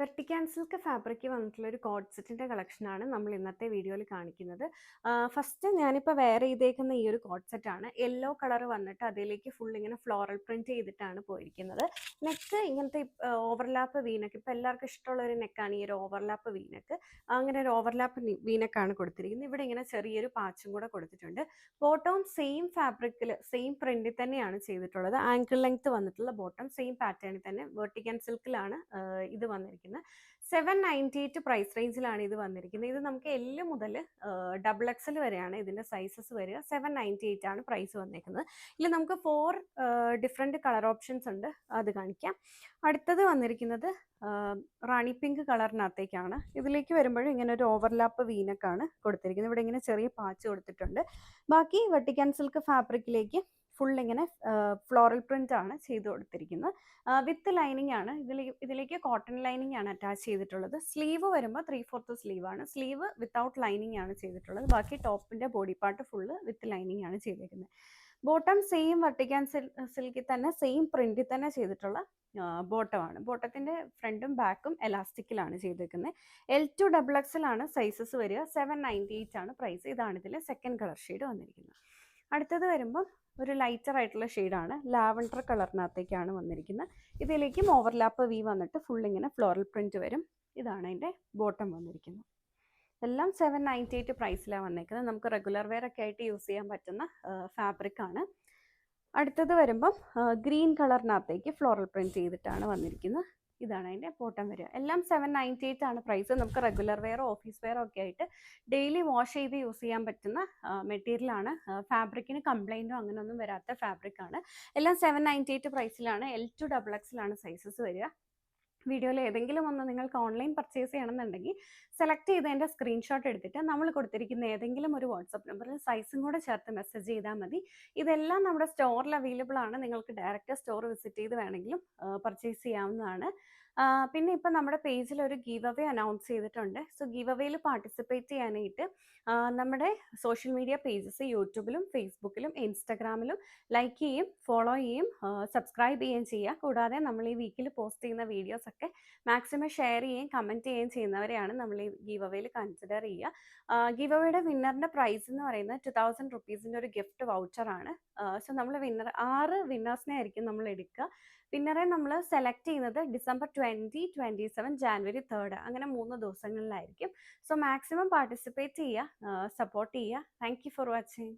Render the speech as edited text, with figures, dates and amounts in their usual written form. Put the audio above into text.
വെർട്ടിക്കാൻ silk fabric വന്നിട്ടുള്ള ഒരു code സെറ്റിന്റെ കളക്ഷനാണ് നമ്മൾ ഇന്നത്തെ വീഡിയോയിൽ കാണിക്കുന്നത്. ഫസ്റ്റ് ഞാനിപ്പോൾ വെയർ ചെയ്തേക്കുന്ന ഈ ഒരു കോഡ് സെറ്റാണ്. യെല്ലോ കളർ വന്നിട്ട് അതിലേക്ക് ഫുൾ ഇങ്ങനെ ഫ്ലോറൽ പ്രിന്റ് ചെയ്തിട്ടാണ് പോയിരിക്കുന്നത്. നെക്ക് ഇങ്ങനത്തെ ഓവർലാപ്പ് വീനക്ക്, ഇപ്പോൾ എല്ലാവർക്കും ഇഷ്ടമുള്ള ഒരു നെക്കാണ് ഈ ഒരു ഓവർലാപ്പ് വീനക്ക്. അങ്ങനെ ഒരു ഓവർലാപ്പ് വീനക്കാണ് കൊടുത്തിരിക്കുന്നത്. ഇവിടെ ഇങ്ങനെ ചെറിയൊരു പാച്ചും കൂടെ കൊടുത്തിട്ടുണ്ട്. ബോട്ടവും സെയിം ഫാബ്രിക്കിൽ സെയിം പ്രിന്റിൽ തന്നെയാണ് ചെയ്തിട്ടുള്ളത്. ആങ്കിൾ ലെങ്ത് വന്നിട്ടുള്ള ബോട്ടം സെയിം പാറ്റേണിൽ തന്നെ വെർട്ടിക്കാൻ സിൽക്കിലാണ് ഇത് വന്നിരിക്കുന്നത്. 798 പ്രൈസ് റേഞ്ചിലാണ് ഇത് വന്നിരിക്കുന്നത്. ഇത് നമുക്ക് എല് മുതൽ XXL വരെയാണ് ഇതിന്റെ സൈസസ് വരിക. 798 ആണ് പ്രൈസ് വന്നിരിക്കുന്നത്. ഇതിൽ നമുക്ക് 4 ഡിഫറെന്റ് കളർ ഓപ്ഷൻസ് ഉണ്ട്, അത് കാണിക്കാം. അടുത്തത് വന്നിരിക്കുന്നത് റാണി പിങ്ക് കളറിനകത്തേക്കാണ്. ഇതിലേക്ക് വരുമ്പോഴും ഇങ്ങനെ ഒരു ഓവർലാപ്പ് വീനക്കാണ് കൊടുത്തിരിക്കുന്നത്. ഇവിടെ ഇങ്ങനെ ചെറിയ പാച്ച് കൊടുത്തിട്ടുണ്ട്. ബാക്കി വെർട്ടിക്കാൻ സിൽക്ക് ഫാബ്രിക്കിലേക്ക് ഫുൾ ഇങ്ങനെ ഫ്ലോറൽ പ്രിന്റ് ആണ് ചെയ്ത് കൊടുത്തിരിക്കുന്നത്. വിത്ത് ലൈനിങ് ആണ്. ഇതിലേക്ക് കോട്ടൺ ലൈനിങ് ആണ് അറ്റാച്ച് ചെയ്തിട്ടുള്ളത്. സ്ലീവ് വരുമ്പോൾ 3/4 സ്ലീവ് ആണ്. സ്ലീവ് വിത്തൗട്ട് ലൈനിങ് ആണ് ചെയ്തിട്ടുള്ളത്. ബാക്കി ടോപ്പിന്റെ body part full with lining ആണ് ചെയ്തിരിക്കുന്നത്. ബോട്ടം സെയിം വെർട്ടിക്കാൻ സിൽക്കിൽ തന്നെ സെയിം പ്രിന്റിൽ തന്നെ ചെയ്തിട്ടുള്ള ബോട്ടമാണ്. ബോട്ടത്തിന്റെ ഫ്രണ്ടും ബാക്കും എലാസ്റ്റിക്കിലാണ് ചെയ്തിരിക്കുന്നത്. L2 XXL ആണ് സൈസസ് വരിക. 798 ആണ് പ്രൈസ്. ഇതാണ് ഇതിൽ സെക്കൻഡ് കളർ ഷെയ്ഡ് വന്നിരിക്കുന്നത്. അടുത്തത് വരുമ്പോൾ ഒരു ലൈറ്റർ ആയിട്ടുള്ള ഷെയ്ഡാണ്. ലാവൻഡർ കളറിനകത്തേക്കാണ് വന്നിരിക്കുന്നത്. ഇതിലേക്കും ഓവർലാപ്പ് വി വന്നിട്ട് ഫുൾ ഇങ്ങനെ ഫ്ലോറൽ പ്രിന്റ് വരും. ഇതാണ് അതിൻ്റെ ബോട്ടം വന്നിരിക്കുന്നത്. എല്ലാം 798 പ്രൈസിലാണ് വന്നിരിക്കുന്നത്. നമുക്ക് റെഗുലർ വെയർ ഒക്കെ ആയിട്ട് യൂസ് ചെയ്യാൻ പറ്റുന്ന ഫാബ്രിക് ആണ്. അടുത്തത് വരുമ്പം ഗ്രീൻ കളറിനകത്തേക്ക് ഫ്ലോറൽ പ്രിന്റ് ചെയ്തിട്ടാണ് വന്നിരിക്കുന്നത്. ഇതാണ് അതിൻ്റെ ബോട്ടം വരിക. എല്ലാം 798 ആണ് പ്രൈസ്. നമുക്ക് റെഗുലർ വെയറോ ഓഫീസ് വെയറോ ഒക്കെ ആയിട്ട് ഡെയിലി വാഷ് ചെയ്ത് യൂസ് ചെയ്യാൻ പറ്റുന്ന മെറ്റീരിയലാണ്. ഫാബ്രിക്കിന് കംപ്ലൈൻറ്റോ അങ്ങനെയൊന്നും വരാത്ത ഫാബ്രിക് ആണ്. എല്ലാം 798 പ്രൈസിലാണ്. L2 XXL ആണ് സൈസസ് വരിക. വീഡിയോയിൽ ഏതെങ്കിലും ഒന്ന് നിങ്ങൾക്ക് ഓൺലൈൻ പർച്ചേസ് ചെയ്യണമെന്നുണ്ടെങ്കിൽ സെലക്ട് ചെയ്തതിൻ്റെ സ്ക്രീൻഷോട്ട് എടുത്തിട്ട് നമ്മൾ കൊടുത്തിരിക്കുന്ന ഏതെങ്കിലും ഒരു വാട്സപ്പ് നമ്പറിൽ സൈസും കൂടെ ചേർത്ത് മെസ്സേജ് ചെയ്താൽ മതി. ഇതെല്ലാം നമ്മുടെ സ്റ്റോറിൽ അവൈലബിൾ ആണ്. നിങ്ങൾക്ക് ഡയറക്റ്റ് സ്റ്റോർ വിസിറ്റ് ചെയ്ത് വേണമെങ്കിലും പർച്ചേസ് ചെയ്യാവുന്നതാണ്. പിന്നെ ഇപ്പം നമ്മുടെ പേജിൽ ഒരു ഗീവ് അവേ അനൗൺസ് ചെയ്തിട്ടുണ്ട്. സോ ഗീവ് അവേയിൽ പാർട്ടിസിപ്പേറ്റ് ചെയ്യാനായിട്ട് നമ്മുടെ സോഷ്യൽ മീഡിയ പേജസ് യൂട്യൂബിലും ഫേസ്ബുക്കിലും ഇൻസ്റ്റഗ്രാമിലും ലൈക്ക് ചെയ്യും, ഫോളോ ചെയ്യും, സബ്സ്ക്രൈബ് ചെയ്യുകയും ചെയ്യുക. കൂടാതെ നമ്മൾ ഈ വീക്കിൽ പോസ്റ്റ് ചെയ്യുന്ന വീഡിയോസ് ഒക്കെ മാക്സിമം ഷെയർ ചെയ്യുകയും കമൻറ്റ് ചെയ്യുകയും ചെയ്യുന്നവരെയാണ് നമ്മൾ ഈ ഗീവ് അവേയിൽ കൺസിഡർ ചെയ്യുക. ഗീവ് അവേയുടെ വിന്നറിൻ്റെ പ്രൈസ് എന്ന് പറയുന്നത് 2000 റുപ്പീസിൻ്റെ ഒരു ഗിഫ്റ്റ് വൗച്ചറാണ്. സോ നമ്മൾ 6 വിന്നേഴ്സിനെ ആയിരിക്കും നമ്മൾ എടുക്കുക. വിന്നറെ നമ്മൾ സെലക്ട് ചെയ്യുന്നത് ഡിസംബർ 20, 27, ജാനുവരി 3 അങ്ങനെ 3 ദിവസങ്ങളിലായിരിക്കും. സോ മാക്സിമം പാർട്ടിസിപ്പേറ്റ് ചെയ്യുക, സപ്പോർട്ട് ചെയ്യുക. Thank you for watching.